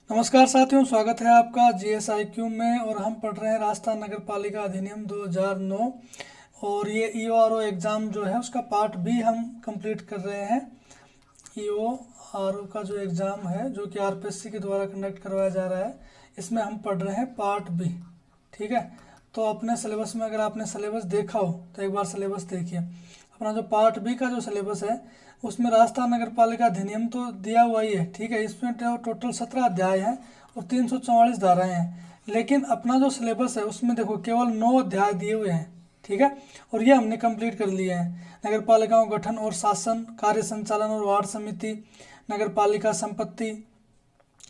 नमस्कार साथियों, स्वागत है आपका जीएसआईक्यू में। और हम पढ़ रहे हैं राजस्थान नगर पालिका अधिनियम 2009 और ये ईओआरओ एग्ज़ाम जो है उसका पार्ट बी हम कंप्लीट कर रहे हैं। ईओआरओ का जो एग्ज़ाम है जो कि आरपीएससी के द्वारा कंडक्ट करवाया जा रहा है, इसमें हम पढ़ रहे हैं पार्ट बी। ठीक है, तो अपने सिलेबस में अगर आपने सिलेबस देखा हो तो एक बार सिलेबस देखिए। अपना जो पार्ट बी का जो सिलेबस है उसमें राजस्थान नगर पालिका अधिनियम तो दिया हुआ ही है। ठीक है, इसमें टोटल 17 अध्याय हैं और 344 धाराएं हैं। लेकिन अपना जो सिलेबस है उसमें देखो केवल 9 अध्याय दिए हुए हैं। ठीक है, और ये हमने कंप्लीट कर लिए हैं। नगर पालिकाओं गठन और शासन, कार्य संचालन और वार्ड समिति, नगर पालिका संपत्ति,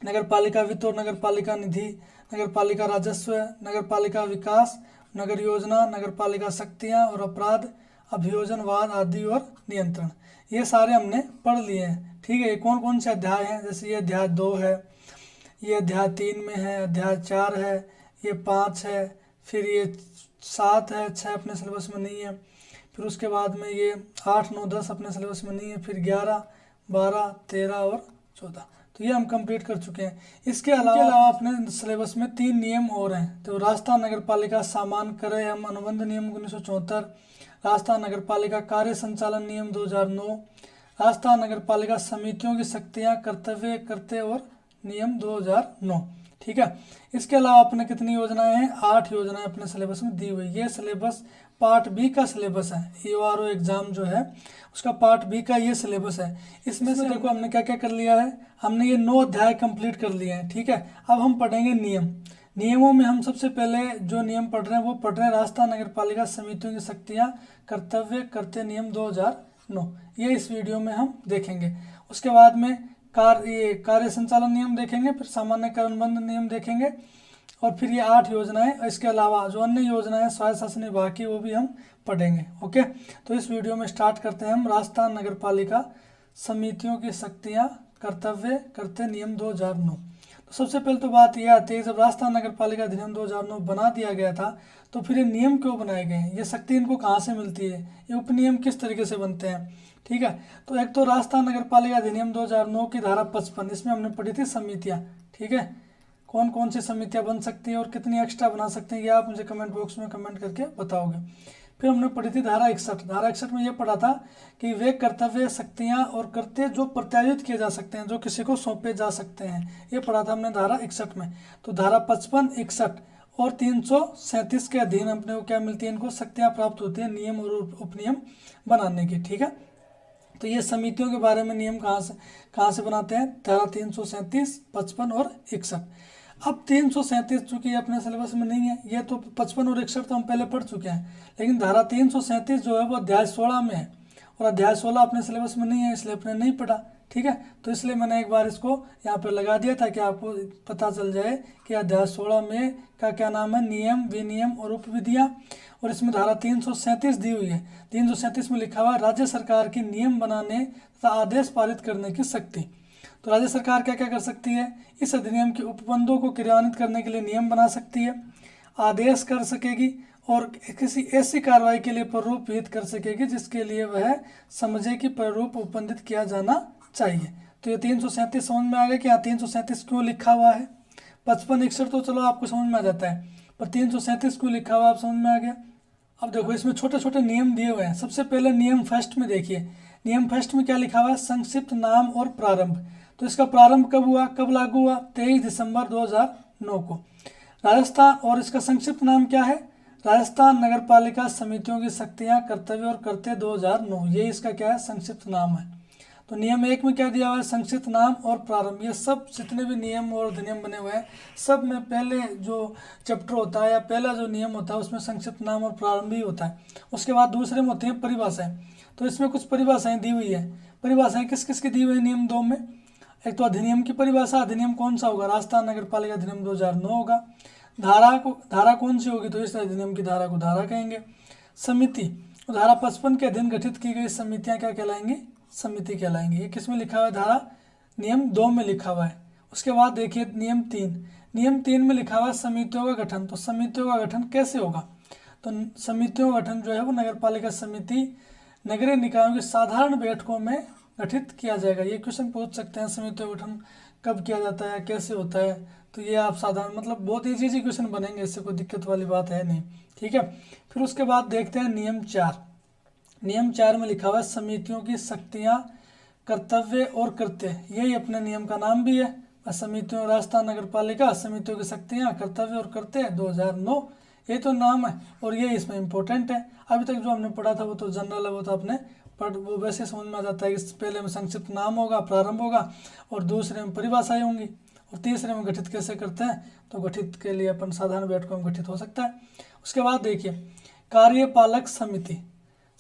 नगर पालिका वित्त और नगर पालिका निधि, नगर पालिका राजस्व, नगर पालिका विकास, नगर योजना, नगर पालिका शक्तियाँ और अपराध, अभियोजनवाद आदि और नियंत्रण, ये सारे हमने पढ़ लिए हैं। ठीक है, ये कौन कौन से अध्याय हैं? जैसे ये अध्याय 2 है, ये अध्याय 3 में है, अध्याय 4 है, ये 5 है, फिर ये 7 है, 6 अपने सिलेबस में नहीं है, फिर उसके बाद में ये 8, 9, 10 अपने सिलेबस में नहीं है, फिर 11, 12, 13 और 14, तो ये हम कंप्लीट कर चुके हैं। इसके अलावा अपने सिलेबस में 3 नियम और हैं। तो राजस्थान नगर पालिका सामान्य कर एवं अनुबंध नियम 1974, राजस्थान नगर पालिका कार्य संचालन नियम 2009, राजस्थान नगर पालिका समितियों की शक्तियां, कर्तव्य, कर्तव्य और नियम 2009। ठीक है, इसके अलावा अपने कितनी योजनाएं हैं? 8 योजनाएं अपने सिलेबस में दी हुई। ये सिलेबस पार्ट बी का सिलेबस है। ईओआरओ एग्जाम जो है उसका पार्ट बी का ये सिलेबस है। इसमें से देखो हमने क्या क्या कर लिया है। हमने ये 9 अध्याय कंप्लीट कर लिए हैं। ठीक है, अब हम पढ़ेंगे नियम। नियमों में हम सबसे पहले जो नियम पढ़ रहे हैं वो पढ़ रहे हैं राजस्थान नगर पालिका समितियों की शक्तियाँ, कर्तव्य, कर्तव्य नियम 2009, ये इस वीडियो में हम देखेंगे। उसके बाद में कार्य संचालन नियम देखेंगे, फिर सामान्य कर अनुबंध नियम देखेंगे, और फिर ये 8 योजनाएं। इसके अलावा जो अन्य योजनाएं स्वायत्त शासन विभाग की वो भी हम पढ़ेंगे। ओके, तो इस वीडियो में स्टार्ट करते हैं हम राजस्थान नगर पालिका समितियों की शक्तियाँ, कर्तव्य, कर्तव्य नियम 2009। तो सबसे पहले तो बात यह आती है, जब राजस्थान नगर पालिका अधिनियम 2009 बना दिया गया था तो फिर ये नियम क्यों बनाए गए हैं, ये शक्ति इनको कहाँ से मिलती है, ये उपनियम किस तरीके से बनते हैं। ठीक है, तो एक तो राजस्थान नगर पालिका अधिनियम 2009 की धारा 55, इसमें हमने पढ़ी थी समितियाँ। ठीक है, कौन कौन सी समितियाँ बन सकती हैं और कितनी एक्स्ट्रा बना सकते हैं, ये आप मुझे कमेंट बॉक्स में कमेंट करके बताओगे। फिर हमने पढ़ी थी धारा 61। धारा 61 में ये पढ़ा था कि वे कर्तव्य, शक्तियाँ और कर्तव्य जो प्रत्यायुत किए जा सकते हैं, जो किसी को सौंपे जा सकते हैं, ये पढ़ा था हमने धारा 61 में। तो धारा 55, 61 और 337 के अधीन अपने को क्या मिलती है, इनको शक्तियाँ प्राप्त होती है नियम और उपनियम बनाने की। ठीक है, तो ये समितियों के बारे में नियम कहाँ से बनाते हैं? धारा 337, 55 और 61। अब 337 चूँकि अपने सिलेबस में नहीं है, ये तो 55 और 61 तो हम पहले पढ़ चुके हैं, लेकिन धारा 337 जो है वो अध्याय 16 में है, और अध्याय 16 अपने सिलेबस में नहीं है, इसलिए अपने नहीं पढ़ा। ठीक है, तो इसलिए मैंने एक बार इसको यहाँ पर लगा दिया ताकि आपको पता चल जाए कि अध्याय 16 में का क्या नाम है, नियम, विनियम और उपविधियाँ। और इसमें धारा 337 दी हुई है। 337 में लिखा हुआ है राज्य सरकार की नियम बनाने तथा आदेश पारित करने की शक्ति। तो राज्य सरकार क्या क्या कर सकती है? इस अधिनियम के उपबंधों को क्रियान्वित करने के लिए नियम बना सकती है, आदेश कर सकेगी और किसी ऐसी कार्रवाई के लिए प्रारूप विहित कर सकेगी जिसके लिए वह समझे कि प्रारूप उपबंधित किया जाना चाहिए। तो ये 337 समझ में आ गया कि यहाँ 337 क्यों लिखा हुआ है। 55, 61 तो चलो आपको समझ में आ जाता है, पर 337 क्यों लिखा हुआ आप समझ में आ गया। अब देखो इसमें छोटे छोटे नियम दिए हुए हैं। सबसे पहले नियम फर्स्ट में देखिए, नियम फर्स्ट में क्या लिखा हुआ है? संक्षिप्त नाम और प्रारंभ। तो इसका प्रारंभ कब हुआ, कब लागू हुआ? 23 दिसंबर 2009 को राजस्थान। और इसका संक्षिप्त नाम क्या है? राजस्थान नगर पालिका समितियों की शक्तियाँ, कर्तव्य और कर्तव्य 2009, ये इसका क्या है? संक्षिप्त नाम है। तो नियम 1 में क्या दिया हुआ है? संक्षिप्त नाम और प्रारंभ। ये सब जितने भी नियम और अधिनियम बने हुए हैं सब में पहले जो चैप्टर होता है या पहला जो नियम होता है उसमें संक्षिप्त नाम और प्रारंभ ही होता है। उसके बाद दूसरे में होती हैं परिभाषाएं। तो इसमें कुछ परिभाषाएं दी हुई है। परिभाषाएं किस किस की दी हुई है नियम 2 में? एक तो अधिनियम की परिभाषा, अधिनियम कौन सा होगा? राजस्थान नगर पालिका अधिनियम 2009 होगा। धारा कौन सी होगी? तो इस अधिनियम की धारा को धारा कहेंगे। समिति, तो धारा 55 के अधीन गठित की गई समितियाँ क्या कहलाएंगी? समिति कहलाएंगे। ये किस में लिखा हुआ है? धारा नियम 2 में लिखा हुआ है। उसके बाद देखिए नियम 3। नियम 3 में लिखा हुआ है समितियों का गठन। तो समितियों का गठन कैसे होगा? तो समितियों का गठन जो है वो नगर पालिका समिति नगरीय निकायों की साधारण बैठकों में गठित किया जाएगा। ये क्वेश्चन पूछ सकते हैं, समितियों का गठन कब किया जाता है, कैसे होता है, तो ये आप साधारण मतलब बहुत इजी क्वेश्चन बनेंगे, इससे कोई दिक्कत वाली बात है नहीं। ठीक है, फिर उसके बाद देखते हैं नियम 4। नियम 4 में लिखा हुआ है समितियों की शक्तियाँ, कर्तव्य और कृत्य। यही अपने नियम का नाम भी है, समितियों, राजस्थान नगर पालिका समितियों की शक्तियाँ, कर्तव्य और कृत्य 2009, ये तो नाम है और ये इसमें इम्पोर्टेंट है। अभी तक जो हमने पढ़ा था वो तो जनरल है, वो तो आपने पढ़, वो वैसे समझ में आ जाता है कि पहले में संक्षिप्त नाम होगा, प्रारंभ होगा, और दूसरे में परिभाषाएं होंगी, और तीसरे में गठित कैसे करते हैं, तो गठित के लिए अपन साधारण बैठकों में गठित हो सकता है। उसके बाद देखिए कार्यपालक समिति।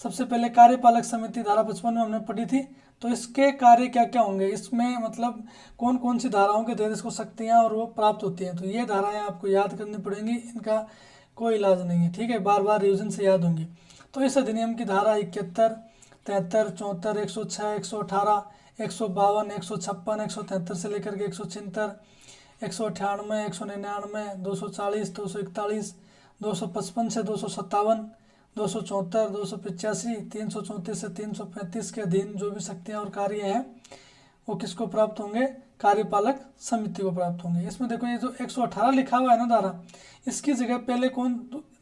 सबसे पहले कार्यपालक समिति धारा 55 में हमने पढ़ी थी, तो इसके कार्य क्या क्या होंगे, इसमें मतलब कौन कौन सी धाराओं के तहत इसको शक्तियाँ और वो प्राप्त होती हैं, तो ये धाराएं आपको याद करनी पड़ेंगी, इनका कोई इलाज नहीं है। ठीक है, बार बार रिविजन से याद होंगी। तो इस अधिनियम की धारा 71, 73, 74, 106, 118, 152, 156, 173 से लेकर के 176, 198, 199, 240, 241, 255 से 257, 274, 285, 334 से 335 के अधीन जो भी शक्तियाँ और कार्य हैं वो किसको प्राप्त होंगे, कार्यपालक समिति को प्राप्त होंगे। इसमें देखो ये जो 118 लिखा हुआ है ना धारा, इसकी जगह पहले कौन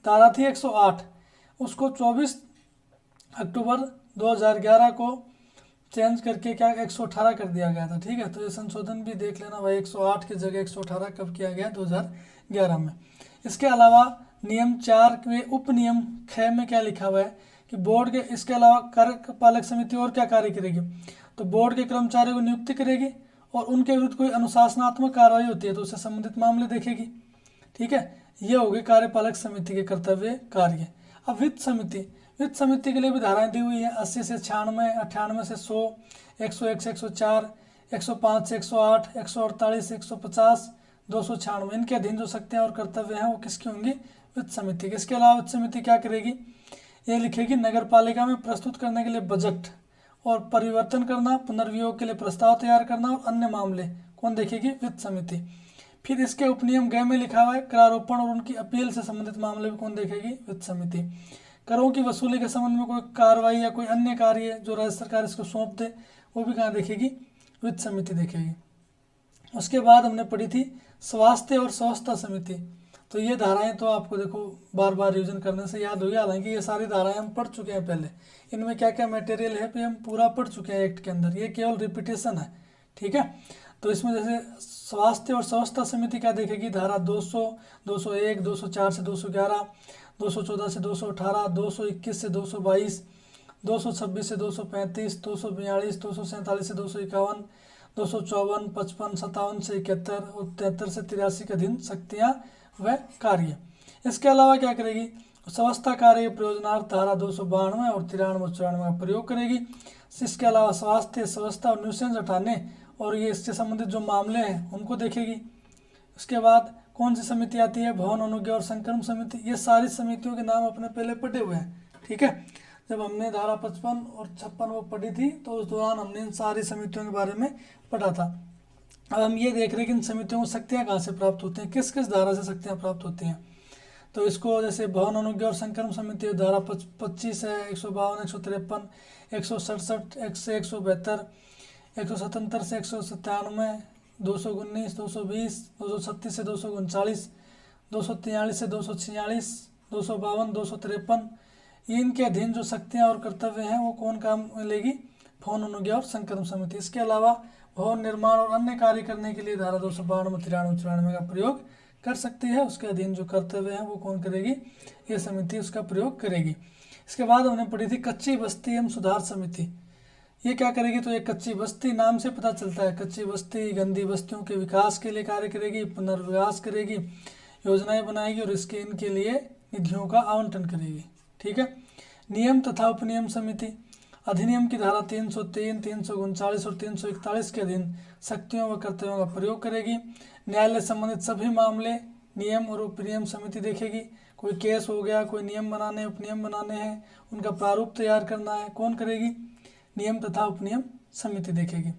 धारा थी 108, उसको 24 अक्टूबर 2011 को चेंज करके क्या 118 कर दिया गया था। ठीक है, तो ये संशोधन भी देख लेना भाई, 108 की जगह 118 कब किया गया, 2011 में। इसके अलावा नियम 4 के उप नियम 6 में क्या लिखा हुआ है कि बोर्ड के, इसके अलावा कार्यपालक समिति और क्या कार्य करेगी, तो बोर्ड के कर्मचारियों को नियुक्ति करेगी और उनके विरुद्ध कोई अनुशासनात्मक कार्रवाई होती है तो उससे संबंधित मामले देखेगी। ठीक है, ये हो गए कार्यपालक समिति के कर्तव्य कार्य। अब वित्त समिति, वित्त समिति के लिए भी धाराएं दी हुई है 80 से 96, 98 से 100, 101 से 104, 105 से 108, 148 से 150, 296, इनके अधीन जो शक्तियाँ और कर्तव्य हैं वो किसकी होंगी, वित्त समिति के। इसके अलावा वित्त समिति क्या करेगी, ये लिखेगी नगर पालिका में प्रस्तुत करने के लिए बजट और परिवर्तन करना, पुनर्वियोग के लिए प्रस्ताव तैयार करना और अन्य मामले कौन देखेगी, वित्त समिति। फिर इसके उपनियम ग में लिखा हुआ है करारोपण और उनकी अपील से संबंधित मामले भी कौन देखेगी, वित्त समिति। करों की वसूली के संबंध में कोई कार्रवाई या कोई अन्य कार्य जो राज्य सरकार इसको सौंप दे वो भी कहाँ देखेगी, वित्त समिति देखेगी। उसके बाद हमने पढ़ी थी स्वास्थ्य और स्वच्छता समिति, तो ये धाराएं तो आपको देखो बार बार रिविजन करने से याद होगी, हालांकि ये सारी धाराएं हम पढ़ चुके हैं पहले, इनमें क्या क्या मटेरियल है हम पूरा पढ़ चुके हैं एक्ट के अंदर, ये केवल रिपीटेशन है। ठीक है, तो इसमें जैसे स्वास्थ्य और स्वच्छता समिति क्या देखेगी, धारा 200, 201, 204 से 211, 214 से 218, 221 से 222, 226 से 235, 242, 247 से 251, 254, 55, 57 से 71 और 73 से 83 के अधीन शक्तियाँ व कार्य। इसके अलावा क्या करेगी, स्वच्छता कार्य प्रयोजनार्थ धारा 292 और 93, 94 का प्रयोग करेगी। इसके अलावा स्वास्थ्य, स्वच्छता और न्यूसेंस हटाने और ये इससे संबंधित जो मामले हैं उनको देखेगी। उसके बाद कौन सी समिति आती है, भवन अनुज्ञा और संक्रमण समिति। ये सारी समितियों के नाम अपने पहले पढ़े हुए हैं। ठीक है, जब हमने धारा 55 और 56 वो पढ़ी थी तो उस दौरान हमने इन सारी समितियों के बारे में पढ़ा था। अब हम ये देख रहे हैं कि इन समितियों को शक्तियाँ कहाँ से प्राप्त होती हैं, किस किस धारा से शक्तियाँ प्राप्त होती हैं। तो इसको जैसे भवन अनुज्ञा और संक्रमण समिति धारा 25 है, 152, 153, 167, 172, 177 से 197, 219, 220, 236 से 239, 243 से 246, 252, 253, ये इनके अधीन जो शक्तियाँ और कर्तव्य हैं वो कौन काम लेगी, भवन अनुज्ञा और संक्रमण समिति। इसके अलावा भवन निर्माण और अन्य कार्य करने के लिए धारा 292, 93, 94 का प्रयोग कर सकती है। उसके अधीन जो कर्तव्य हैं वो कौन करेगी, ये समिति उसका प्रयोग करेगी। इसके बाद हमने पढ़ी थी कच्ची बस्ती एवं सुधार समिति। ये क्या करेगी, तो ये कच्ची बस्ती नाम से पता चलता है, कच्ची बस्ती गंदी बस्तियों के विकास के लिए कार्य करेगी, पुनर्विकास करेगी, योजनाएं बनाएगी और इसके इनके लिए निधियों का आवंटन करेगी। ठीक है, नियम तथा उपनियम समिति अधिनियम की धारा 303, 339 और 341 के अधीन शक्तियों व कर्तव्यों का प्रयोग करेगी। न्यायालय संबंधित सभी मामले नियम और उपनियम समिति देखेगी। कोई केस हो गया, कोई नियम बनाने उपनियम बनाने हैं, उनका प्रारूप तैयार करना है, कौन करेगी, नियम तथा उपनियम समिति देखेगी।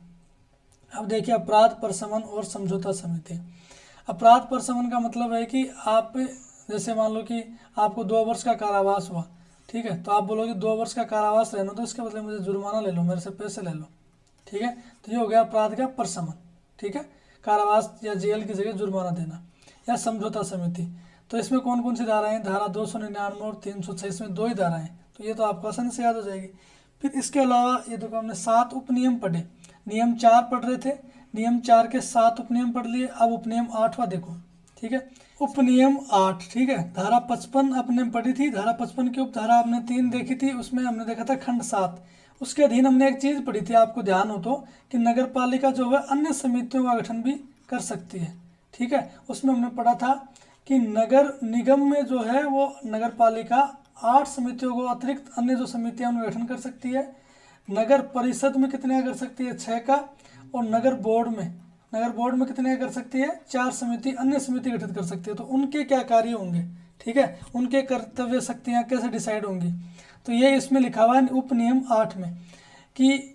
अब देखिए अपराध प्रशमन और समझौता समिति। अपराध प्रशमन का मतलब है कि आप जैसे मान लो कि आपको 2 वर्ष का कारावास हुआ, ठीक है, तो आप बोलोगे 2 वर्ष का कारावास रहना तो इसके बदले मुझे जुर्माना ले लो, मेरे से पैसे ले लो। ठीक है, तो ये हो गया अपराध का प्रशमन। ठीक है, कारावास या जेल की जगह जुर्माना देना, या समझौता समिति। तो इसमें कौन कौन सी धाराएं, धारा 299 और 306, इसमें 2 ही धाराएं, तो ये तो आपको आसानी से याद हो जाएगी। फिर इसके अलावा ये देखो हमने 7 उपनियम पढ़े, नियम 4 पढ़ रहे थे, नियम 4 के 7 उपनियम पढ़ लिए। अब उपनियम 8वां देखो, ठीक है, उपनियम 8, ठीक है। धारा 55 आपने पढ़ी थी, धारा 55 की उपधारा आपने 3 देखी थी, उसमें हमने देखा था खंड 7। उसके अधीन हमने एक चीज़ पढ़ी थी, आपको ध्यान हो तो, कि नगर पालिका जो है अन्य समितियों का गठन भी कर सकती है, ठीक है। उसमें हमने पढ़ा था कि नगर निगम में जो है वो नगर पालिका 8 समितियों को अतिरिक्त अन्य जो समितियां उनका गठन कर सकती है। नगर परिषद में कितने कर सकती है, 6 का। और नगर बोर्ड में कितने कर सकती है, 4 समिति, अन्य समिति गठित कर सकती है। तो उनके क्या कार्य होंगे, ठीक है, उनके कर्तव्य शक्तियां कैसे डिसाइड होंगी, तो ये इसमें लिखा हुआ है उपनियम 8 में कि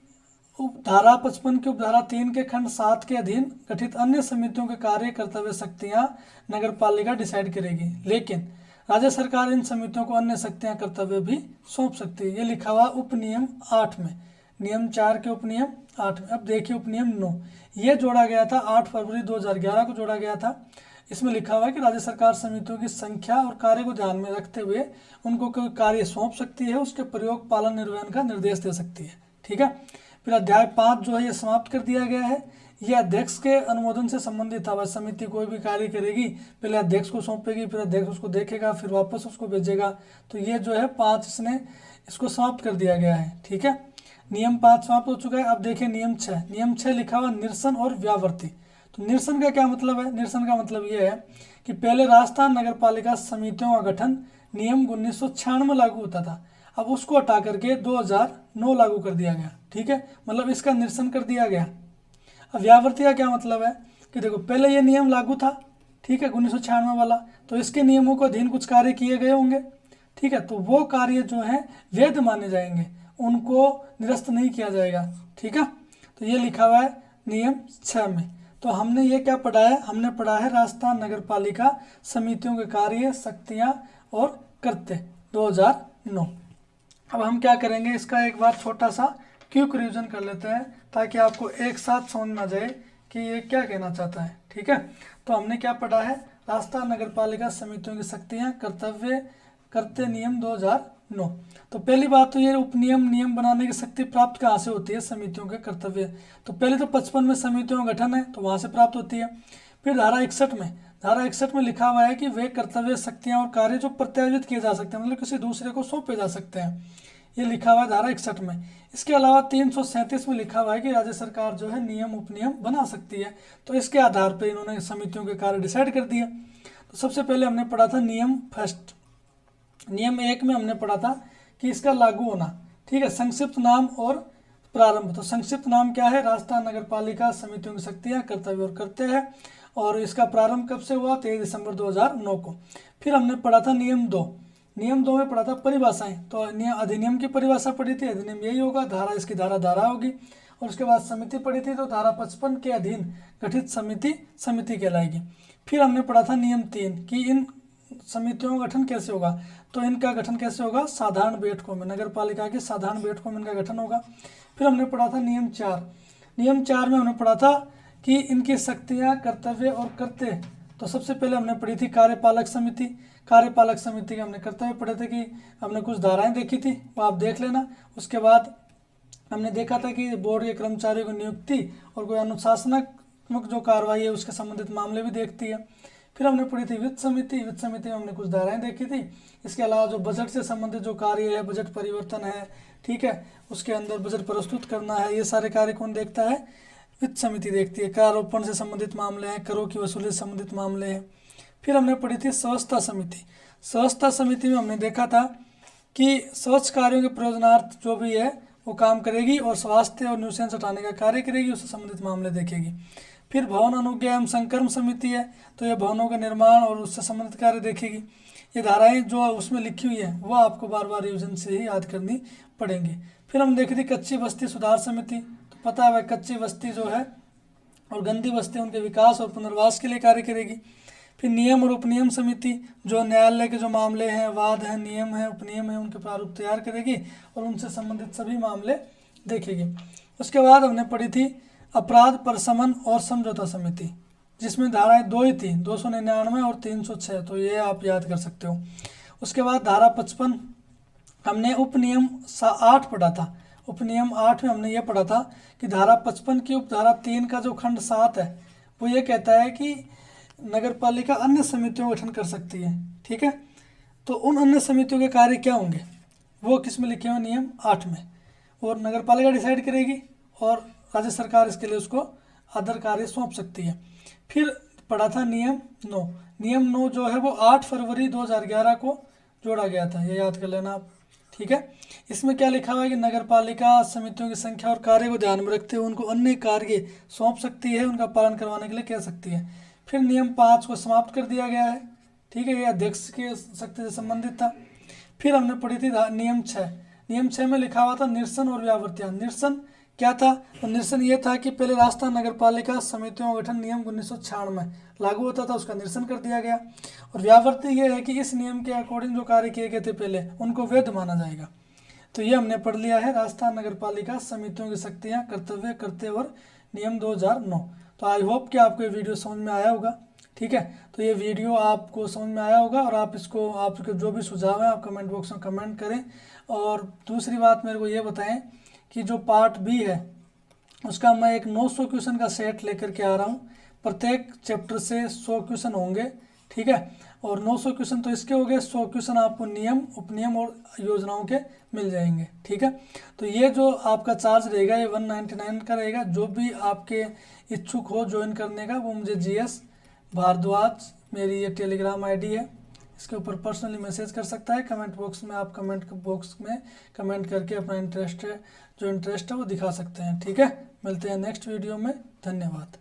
धारा 55 की उपधारा 3 के खंड 7 के अधीन गठित अन्य समितियों के कार्य कर्तव्य शक्तियां नगर पालिका डिसाइड करेगी, लेकिन राज्य सरकार इन समितियों को अन्य शक्तियां कर्तव्य भी सौंप सकती है। ये लिखा हुआ उपनियम 8 में, नियम 4 के उपनियम 8 में। अब देखिए उपनियम 9, ये जोड़ा गया था 8 फरवरी 2011 को जोड़ा गया था। इसमें लिखा हुआ है कि राज्य सरकार समितियों की संख्या और कार्य को ध्यान में रखते हुए उनको कोई कार्य सौंप सकती है, उसके प्रयोग पालन निर्वहन का निर्देश दे सकती है, ठीक है। फिर अध्याय 5 जो है ये समाप्त कर दिया गया है। ये अध्यक्ष के अनुमोदन से संबंधित था। समिति कोई भी कार्य करेगी पहले अध्यक्ष को सौंपेगी, फिर अध्यक्ष उसको देखेगा, फिर वापस उसको भेजेगा। तो ये जो है 5 इसको समाप्त कर दिया गया है, ठीक है। नियम 5 समाप्त हो चुका है। अब देखिए नियम 6, नियम 6 लिखा हुआ निरसन और व्यावर्ती। तो निरसन का क्या मतलब है, निरसन का मतलब ये है कि पहले राजस्थान नगर पालिका समितियों का गठन नियम 1996 में लागू होता था, अब उसको हटा करके 2009 लागू कर दिया गया, ठीक है, मतलब इसका निरसन कर दिया गया। अब व्यावर्ती का क्या मतलब है कि देखो पहले ये नियम लागू था, ठीक है, 1996 वाला, तो इसके नियमों को अधीन कुछ कार्य किए गए होंगे, ठीक है, तो वो कार्य जो है वैध माने जाएंगे, उनको निरस्त नहीं किया जाएगा, ठीक है। तो ये लिखा हुआ है नियम 6 में। तो हमने ये क्या पढ़ा है, हमने पढ़ा है राजस्थान नगर पालिका समितियों के कार्य, शक्तियाँ और कर्तव्य 2009। अब हम क्या करेंगे, इसका एक बार छोटा सा क्विक रिवीजन कर लेते हैं ताकि आपको एक साथ समझ में आ जाए कि ये क्या कहना चाहता है, ठीक है। तो हमने क्या पढ़ा है, राजस्थान नगर पालिका समितियों की शक्तियाँ, कर्तव्य नियम 2009। तो पहली बात तो ये उपनियम नियम बनाने की शक्ति प्राप्त कहाँ से होती है, समितियों के कर्तव्य। तो पहले तो 55 में समितियों का गठन है तो वहाँ से प्राप्त होती है। फिर धारा 61 में लिखा हुआ है कि वे कर्तव्य शक्तियाँ और कार्य जो प्रत्यायोजित किए जा सकते हैं, मतलब किसी दूसरे को सौंपे जा सकते हैं, ये लिखा हुआ है धारा 61 में। इसके अलावा 337 में लिखा हुआ है कि राज्य सरकार जो है नियम उपनियम बना सकती है। तो इसके आधार पर इन्होंने समितियों के कार्य डिसाइड कर दिया। तो सबसे पहले हमने पढ़ा था नियम 1 में हमने पढ़ा था कि इसका लागू होना, ठीक है, संक्षिप्त नाम और प्रारंभ। तो संक्षिप्त नाम क्या है, राजस्थान नगर पालिका समितियों की शक्तियाँ, कर्तव्य और कर्तव्य है, और इसका प्रारंभ कब से हुआ, 23 दिसंबर 2009 को। फिर हमने पढ़ा था नियम 2 में पढ़ा था परिभाषाएं। तो अधिनियम की परिभाषा पढ़ी थी, अधिनियम यही होगा, धारा इसकी धारा होगी। और उसके बाद समिति पढ़ी थी, तो धारा 55 के अधीन गठित समिति कहलाएगी। फिर हमने पढ़ा था नियम 3 कि इन समितियों का गठन कैसे होगा। तो इनका गठन कैसे होगा, साधारण बैठकों में, नगर पालिका की साधारण बैठकों में इनका गठन होगा। फिर हमने पढ़ा था नियम 4 में हमने पढ़ा था कि इनकी शक्तियाँ, कर्तव्य और कर्तव्य। तो सबसे पहले हमने पढ़ी थी कार्यपालक समिति के हमने कर्तव्य पढ़े थे कि हमने कुछ धाराएं देखी थी, वो आप देख लेना। उसके बाद हमने देखा था कि बोर्ड के कर्मचारियों की नियुक्ति और कोई अनुशासनात्मक जो कार्रवाई है उसके संबंधित मामले भी देखती है। फिर हमने पढ़ी थी वित्त समिति में हमने कुछ धाराएं देखी थी। इसके अलावा जो बजट से संबंधित जो कार्य है, बजट परिवर्तन है, ठीक है, उसके अंदर बजट प्रस्तुत करना है, ये सारे कार्य कौन देखता है, वित्त समिति देखती है। करारोपण से संबंधित मामले हैं, करों की वसूली से संबंधित मामले हैं। फिर हमने पढ़ी थी स्वच्छता समिति में हमने देखा था कि स्वच्छ कार्यों के प्रयोजनार्थ जो भी है वो काम करेगी और स्वास्थ्य और न्यूसेंस हटाने का कार्य करेगी, उससे संबंधित मामले देखेगी। फिर भवन अनुज्ञा एवं संकर्म समिति है, तो ये भवनों का निर्माण और उससे संबंधित कार्य देखेगी। ये धाराएं जो उसमें लिखी हुई है वो आपको बार बार रिविजन से ही याद करनी पड़ेंगी। फिर हम देखी थी कच्ची बस्ती सुधार समिति। तो पता है भाई कच्ची बस्ती जो है और गंदी बस्ती उनके विकास और पुनर्वास के लिए कार्य करेगी। फिर नियम और उपनियम समिति जो न्यायालय के जो मामले हैं, वाद हैं, नियम है, उपनियम है, उनके प्रारूप तैयार करेगी और उनसे संबंधित सभी मामले देखेगी। उसके बाद हमने पढ़ी थी अपराध प्रशमन और समझौता समिति, जिसमें धाराएं दो ही थी, 299 और 306, तो ये आप याद कर सकते हो। उसके बाद धारा 55 हमने उपनियम 8 पढ़ा था। उपनियम 8 में हमने ये पढ़ा था कि धारा 55 की उपधारा 3 का जो खंड 7 है वो ये कहता है कि नगर पालिका अन्य समितियों का गठन कर सकती है। ठीक है, तो उन अन्य समितियों के कार्य क्या होंगे वो किस में लिखे हुए, नियम 8 में, और नगर पालिका डिसाइड करेगी और राज्य सरकार इसके लिए उसको अदर कार्य सौंप सकती है। फिर पढ़ा था नियम 9। नियम 9 जो है वो 8 फरवरी 2011 को जोड़ा गया था, ये याद कर लेना आप। ठीक है, इसमें क्या लिखा हुआ है कि नगर पालिका समितियों की संख्या और कार्य को ध्यान में रखते हुए उनको अन्य कार्य सौंप सकती है, उनका पालन करवाने के लिए कह सकती है। फिर नियम 5 को समाप्त कर दिया गया है। ठीक है, ये अध्यक्ष के शक्ति से संबंधित था। फिर हमने पढ़ी थी नियम 6। नियम 6 में लिखा हुआ था निरसन और व्यावर्त्यान। निरसन क्या था, तो निरसन ये था कि पहले राजस्थान नगर पालिका समितियों का गठन नियम 1996 में लागू होता था, उसका निरसन कर दिया गया। और व्यावर्ती ये है कि इस नियम के अकॉर्डिंग जो कार्य किए गए थे पहले उनको वैध माना जाएगा। तो ये हमने पढ़ लिया है राजस्थान नगर पालिका समितियों की शक्तियाँ, कर्तव्य, कर्तव्य और नियम 2009। तो आई होप कि आपको ये वीडियो समझ में आया होगा। ठीक है, तो ये वीडियो आपको समझ में आया होगा और आप इसको, आपके जो भी सुझाव है आप कमेंट बॉक्स में कमेंट करें। और दूसरी बात मेरे को ये बताएं कि जो पार्ट बी है उसका मैं एक 900 क्वेश्चन का सेट लेकर के आ रहा हूँ। प्रत्येक चैप्टर से 100 क्वेश्चन होंगे। ठीक है, और 900 क्वेश्चन तो इसके हो गए, 100 क्वेश्चन आपको नियम, उपनियम और योजनाओं के मिल जाएंगे। ठीक है, तो ये जो आपका चार्ज रहेगा ये 199 का रहेगा। जो भी आपके इच्छुक हो ज्वाइन करने का वो मुझे GS भारद्वाज, मेरी ये टेलीग्राम ID है, इसके ऊपर पर्सनली मैसेज कर सकता है। कमेंट बॉक्स में आप कमेंट बॉक्स में कमेंट करके अपना इंटरेस्ट है, जो इंटरेस्ट है वो दिखा सकते हैं। ठीक है, मिलते हैं नेक्स्ट वीडियो में। धन्यवाद।